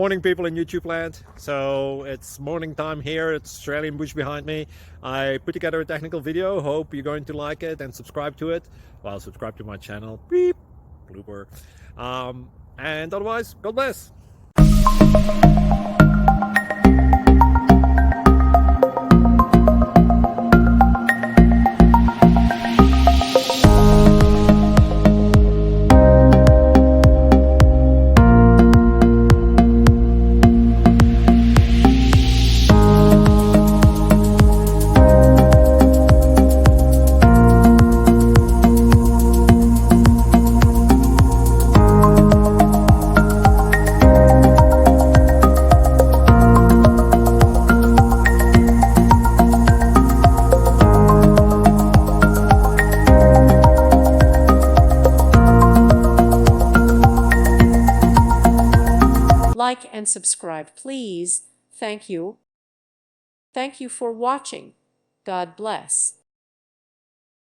Morning, people in YouTube land. So it's morning time here. It's Australian bush behind me. I put together a technical video. Hope you're going to like it and subscribe to it. Well, subscribe to my channel. Beep, blooper. And otherwise, God bless. Like and subscribe, please. Thank you. Thank you for watching. God bless.